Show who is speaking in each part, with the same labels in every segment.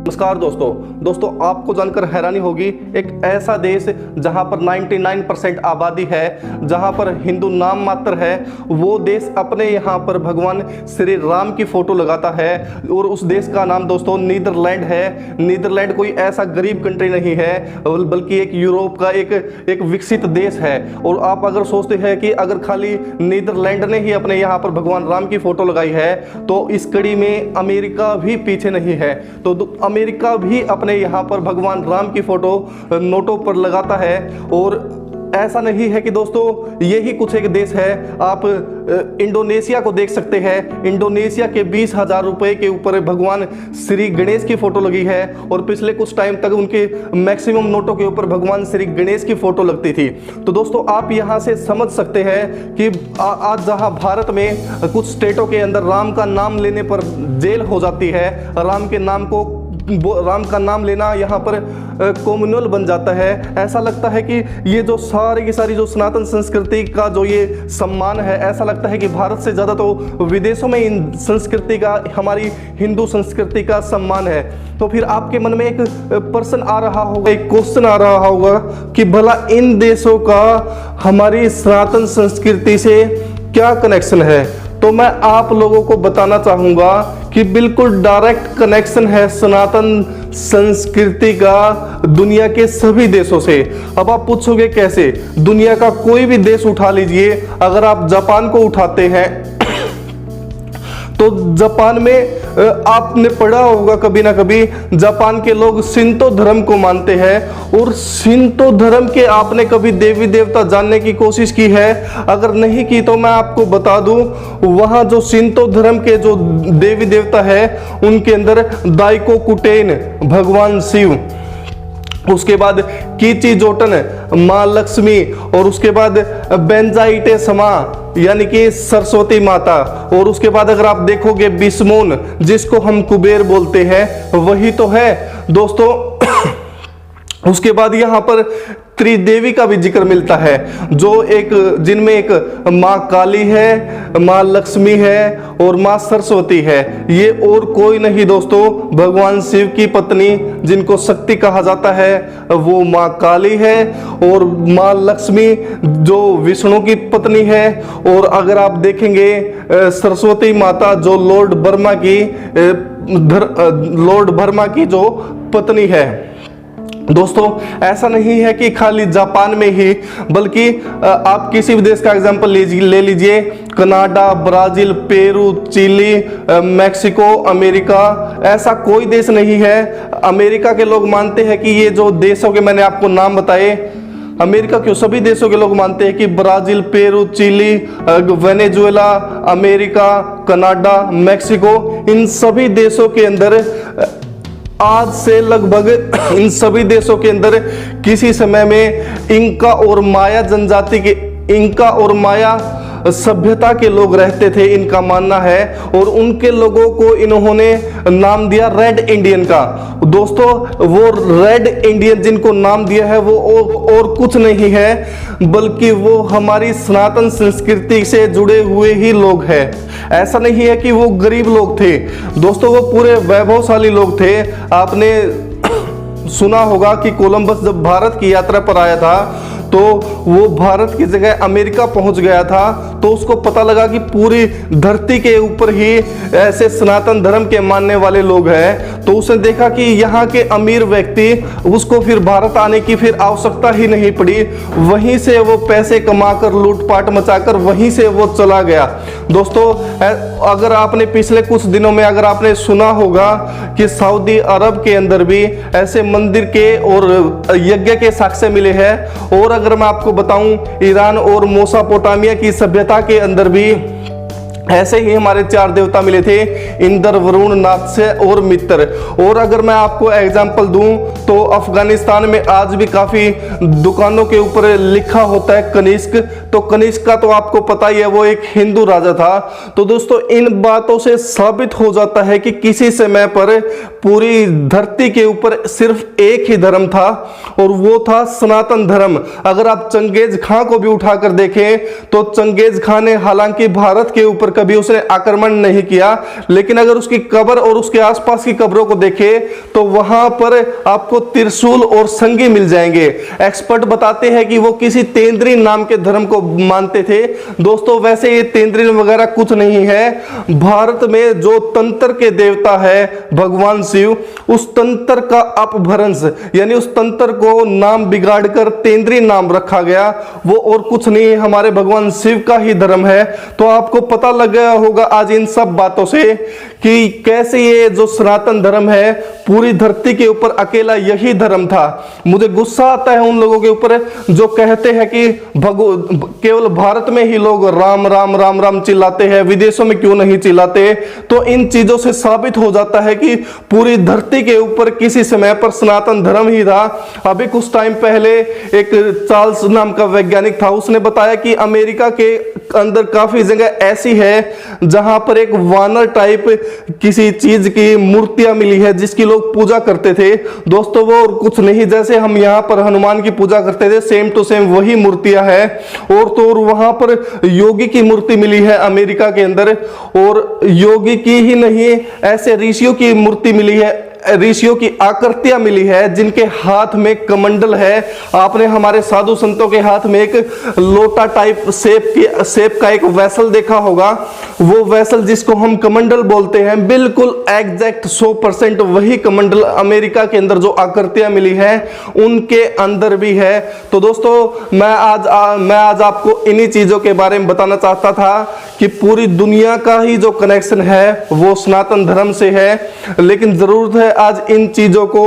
Speaker 1: नमस्कार दोस्तों आपको जानकर हैरानी होगी, एक ऐसा देश जहां पर 99% आबादी है, जहां पर हिंदू नाम मात्र है, वो देश अपने यहां पर भगवान श्री राम की फोटो लगाता है। और उस देश का नाम दोस्तों नीदरलैंड है। नीदरलैंड कोई ऐसा गरीब कंट्री नहीं है, बल्कि एक यूरोप का एक विकसित देश है। और आप अगर सोचते हैं कि अगर खाली नीदरलैंड ने ही अपने यहाँ पर भगवान राम की फोटो लगाई है, तो इस कड़ी में अमेरिका भी पीछे नहीं है। तो अमेरिका भी अपने यहाँ पर भगवान राम की फोटो नोटों पर लगाता है। और ऐसा नहीं है कि दोस्तों यही कुछ एक देश है। आप इंडोनेशिया को देख सकते हैं। इंडोनेशिया के 20,000 रुपए के ऊपर भगवान श्री गणेश की फोटो लगी है। और पिछले कुछ टाइम तक उनके मैक्सिमम नोटों के ऊपर भगवान श्री गणेश की फोटो लगती थी। तो दोस्तों आप यहाँ से समझ सकते हैं कि आज जहाँ भारत में कुछ स्टेटों के अंदर राम का नाम लेने पर जेल हो जाती है, राम का नाम लेना यहाँ पर कॉम्युनल बन जाता है। ऐसा लगता है कि ये जो सारी की सारी जो सनातन संस्कृति का जो ये सम्मान है, ऐसा लगता है कि भारत से ज़्यादा तो विदेशों में इन संस्कृति का, हमारी हिंदू संस्कृति का सम्मान है। तो फिर आपके मन में एक प्रश्न आ रहा होगा, एक क्वेश्चन आ रहा होगा कि भला इन देशों का हमारी सनातन संस्कृति से क्या कनेक्शन है। तो मैं आप लोगों को बताना चाहूँगा कि बिल्कुल डायरेक्ट कनेक्शन है सनातन संस्कृति का दुनिया के सभी देशों से। अब आप पूछोगे कैसे? दुनिया का कोई भी देश उठा लीजिए, अगर आप जापान को उठाते हैं तो जापान में आपने पढ़ा होगा कभी ना कभी, जापान के लोग शिंतो धर्म को मानते हैं। और शिंतो धर्म के आपने कभी देवी देवता जानने की कोशिश की है? अगर नहीं की तो मैं आपको बता दूं, वहां जो शिंतो धर्म के जो देवी देवता है, उनके अंदर दाइको कुटेन भगवान शिव, उसके बाद कीची जोटन माँ लक्ष्मी, और उसके बाद बेंजाइटे समा यानी कि सरस्वती माता, और उसके बाद अगर आप देखोगे बिस्मोन जिसको हम कुबेर बोलते हैं, वही तो है दोस्तों। उसके बाद यहाँ पर त्रिदेवी का भी जिक्र मिलता है, जो जिनमें एक माँ काली है, माँ लक्ष्मी है और माँ सरस्वती है। ये और कोई नहीं दोस्तों, भगवान शिव की पत्नी जिनको शक्ति कहा जाता है, वो माँ काली है। और माँ लक्ष्मी जो विष्णु की पत्नी है। और अगर आप देखेंगे सरस्वती माता जो लॉर्ड ब्रह्मा की जो पत्नी है। दोस्तों ऐसा नहीं है कि खाली जापान में ही, बल्कि आप किसी भी देश का एग्जांपल ले लीजिए, Canada, Brazil, Peru, Chile, Mexico, America, ऐसा कोई देश नहीं है। अमेरिका के लोग मानते हैं कि ये जो देशों के मैंने आपको नाम बताए, अमेरिका क्यों सभी देशों के लोग मानते हैं कि Brazil, Peru, Chile, Venezuela, America, Canada, Mexico, इन सभी देशों के अंदर आज से लगभग इन सभी देशों के अंदर किसी समय में इंका और माया सभ्यता के लोग रहते थे, इनका मानना है। और उनके लोगों को इन्होंने नाम दिया रेड इंडियन का। दोस्तों वो रेड इंडियन जिनको नाम दिया है वो और कुछ नहीं है, बल्कि वो हमारी सनातन संस्कृति से जुड़े हुए ही लोग हैं। ऐसा नहीं है कि वो गरीब लोग थे दोस्तों, वो पूरे वैभवशाली लोग थे। आपने सुना होगा कि कोलंबस जब भारत की यात्रा पर आया था, तो वो भारत की जगह अमेरिका पहुंच गया था। तो उसको पता लगा कि पूरी धरती के ऊपर ही ऐसे सनातन धर्म के मानने वाले लोग हैं। तो उसने देखा कि यहाँ के अमीर व्यक्ति, उसको फिर भारत आने की फिर आवश्यकता ही नहीं पड़ी, वहीं से वो पैसे कमाकर लूटपाट मचाकर वहीं से वो चला गया। दोस्तों अगर आपने पिछले कुछ दिनों में अगर आपने सुना होगा कि सऊदी अरब के अंदर भी ऐसे मंदिर के और यज्ञ के साक्ष्य मिले हैं। और अगर मैं आपको बताऊं, ईरान और मेसोपोटामिया की सभ्यता के अंदर भी ऐसे ही हमारे 4 देवता मिले थे, इंद्र, वरुण, नात्स्य और मित्र। और अगर मैं आपको एग्जांपल दूं तो अफगानिस्तान में आज भी काफी दुकानों के ऊपर लिखा होता है कनिष्क। तो कनिष्क का तो आपको पता ही है, वो एक हिंदू राजा था। तो दोस्तों इन बातों से साबित हो जाता है कि किसी समय पर पूरी धरती के ऊपर सिर्फ एक ही धर्म था, और वो था सनातन धर्म। अगर आप चंगेज खां को भी उठाकर देखें तो चंगेज खां ने हालांकि भारत के ऊपर कभी उसने आक्रमण नहीं किया, लेकिन अगर उसकी कब्र और उसके आसपास की कब्रों को देखें तो वहां पर आपको त्रिशूल और संगी मिल जाएंगे। एक्सपर्ट बताते हैं कि वो किसी तेंद्री नाम के धर्म को मानते थे। दोस्तों वैसे ये तेंद्री वगैरह कुछ नहीं है। भारत में जो तंत्र के देवता है भगवान शिव, उस तंत्र का अपभ्रंश यानी उस तंत्र को नाम बिगाड़कर तेंद्री नाम रखा गया, वो और कुछ नहीं है, हमारे भगवान शिव का ही धर्म है। तो आपको पता लग गया होगा आज इन सब बातों से कि कैसे ये जो सनातन धर्म है पूरी धरती के ऊपर अकेला यही धर्म था। मुझे गुस्सा आता है उन लोगों के ऊपर जो कहते हैं कि केवल भारत में ही लोग राम राम राम राम चिल्लाते हैं, विदेशों में क्यों नहीं चिल्लाते। तो इन चीजों से साबित हो जाता है कि पूरी धरती के ऊपर किसी समय पर सनातन धर्म ही था। अभी कुछ टाइम पहले एक चार्ल्स नाम का वैज्ञानिक था, उसने बताया कि अमेरिका के अंदर काफी जगह ऐसी है जहां पर एक वानर टाइप किसी चीज की मूर्तियां मिली है जिसकी लोग पूजा करते थे। दोस्तों वो और कुछ नहीं, जैसे हम यहाँ पर हनुमान की पूजा करते थे सेम टू सेम वही मूर्तियां है। और तो और वहां पर योगी की मूर्ति मिली है अमेरिका के अंदर, और योगी की ही नहीं ऐसे ऋषियों की मूर्ति मिली है, ऋषियों की आकृतियां मिली है जिनके हाथ में कमंडल है। आपने हमारे साधु संतों के हाथ में एक लोटा टाइप शेप का एक वेसल देखा होगा, वो वेसल जिसको हम कमंडल बोलते हैं, बिल्कुल एग्जैक्ट 100% वही कमंडल अमेरिका के अंदर जो आकृतियां मिली है उनके अंदर भी है। तो दोस्तों मैं आज आपको इन्हीं चीजों के बारे में बताना चाहता था कि पूरी दुनिया का ही जो कनेक्शन है वो सनातन धर्म से है, लेकिन जरूरत है आज इन चीजों को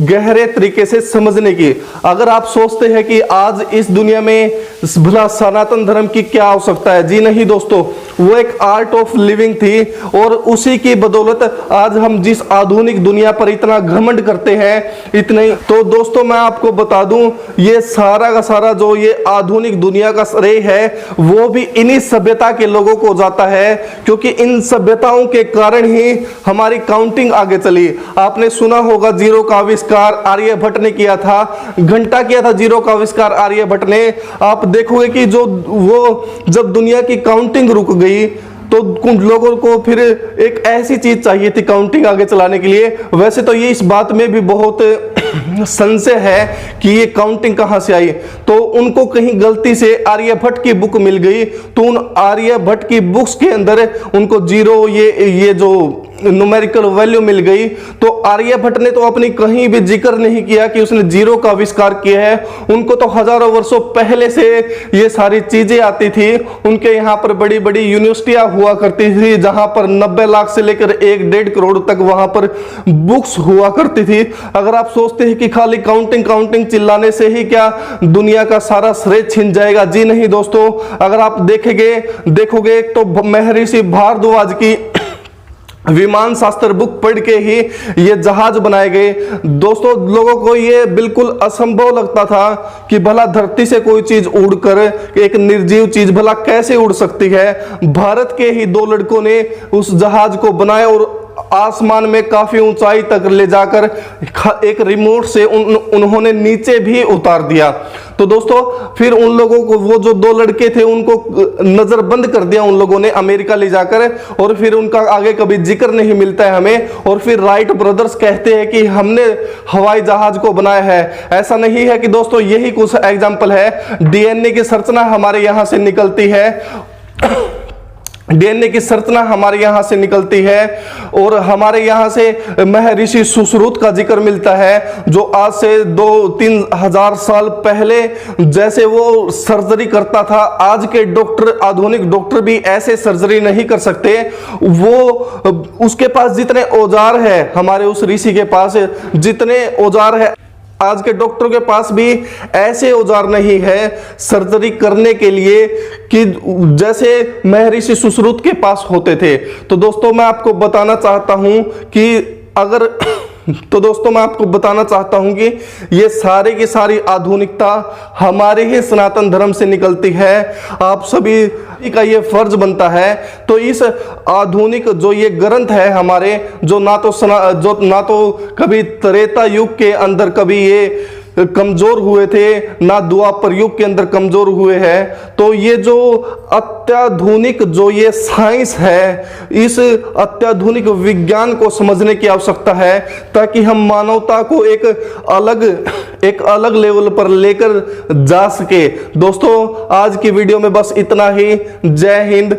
Speaker 1: गहरे तरीके से समझने की। अगर आप सोचते हैं कि आज इस दुनिया में भला सनातन धर्म की क्या आवश्यकता है, जी नहीं दोस्तों, वो एक आर्ट ऑफ लिविंग थी और उसी की बदौलत आज हम जिस आधुनिक दुनिया पर इतना घमंड करते हैं इतने ही। तो दोस्तों मैं आपको बता दूं ये सारा का सारा जो ये आधुनिक दुनिया का श्रेय है वो भी इन्हीं सभ्यता के लोगों को जाता है, क्योंकि इन सभ्यताओं के कारण ही हमारी काउंटिंग आगे चली। आपने सुना होगा जीरो का आविष्कार आर्यभट्ट ने किया था, घंटा किया था जीरो का आविष्कार आर्यभट्ट ने। आप देखोगे कि जो वो जब दुनिया की काउंटिंग रुक गई तो कुछ लोगों को फिर एक ऐसी चीज चाहिए थी काउंटिंग आगे चलाने के लिए। वैसे तो ये इस बात में भी बहुत संशय है कि ये काउंटिंग कहां से आई, तो उनको कहीं गलती से आर्यभट्ट की बुक मिल गई, तो उन आर्यभट्ट की बुक्स के अंदर उनको जीरो ये जो न्यूमेरिकल वैल्यू मिल गई। तो आर्यभट्ट ने तो अपनी कहीं भी जिक्र नहीं किया कि उसने जीरो का आविष्कार किया है। उनको तो हजारों वर्षों पहले से ये सारी चीजें आती थी। उनके यहाँ पर बड़ी बड़ी यूनिवर्सिटियां हुआ करती थी जहां पर 90 लाख से लेकर 1-1.5 करोड़ तक वहां पर बुक्स हुआ करती थी। अगर आप सोचते हैं कि खाली काउंटिंग काउंटिंग चिल्लाने से ही क्या दुनिया का सारा श्रेय छिन जाएगा, जी नहीं दोस्तों। अगर आप देखोगे तो महर्षि भारद्वाज की विमान शास्त्र बुक पढ़ के ही ये जहाज बनाए गए। दोस्तों लोगों को ये बिल्कुल असंभव लगता था कि भला धरती से कोई चीज उड़कर एक निर्जीव चीज भला कैसे उड़ सकती है। भारत के ही 2 लड़कों ने उस जहाज को बनाया और आसमान में काफी ऊंचाई तक ले जाकर एक रिमोट से उन्होंने नीचे भी उतार दिया। तो दोस्तों फिर उन लोगों को वो जो 2 लड़के थे उनको नजरबंद कर दिया उन लोगों ने अमेरिका ले जाकर, और फिर उनका आगे कभी जिक्र नहीं मिलता है हमें। और फिर राइट ब्रदर्स कहते हैं कि हमने हवाई जहाज को बनाया है। ऐसा नहीं है कि दोस्तों यही कुछ एग्जाम्पल है। डीएनए की संरचना हमारे यहां से निकलती है, डीएनए की संरचना हमारे यहाँ से निकलती है, और हमारे यहाँ से महर्षि सुश्रुत का जिक्र मिलता है जो आज से 2-3 हजार साल पहले जैसे वो सर्जरी करता था, आज के डॉक्टर आधुनिक डॉक्टर भी ऐसे सर्जरी नहीं कर सकते। वो उसके पास जितने औजार है, हमारे उस ऋषि के पास जितने औजार है, आज के डॉक्टरों के पास भी ऐसे औजार नहीं है सर्जरी करने के लिए कि जैसे महर्षि सुश्रुत के पास होते थे। तो दोस्तों मैं आपको बताना चाहता हूं कि ये सारी की सारी आधुनिकता हमारे ही सनातन धर्म से निकलती है। आप सभी का ये फर्ज बनता है तो इस आधुनिक जो ये ग्रंथ है हमारे, जो ना तो कभी त्रेता युग के अंदर कभी ये कमजोर हुए थे, ना द्वापर युग के अंदर कमजोर हुए हैं। तो ये जो अत्याधुनिक जो ये साइंस है, इस अत्याधुनिक विज्ञान को समझने की आवश्यकता है, ताकि हम मानवता को एक अलग लेवल पर लेकर जा सके। दोस्तों, आज की वीडियो में बस इतना ही। जय हिंद।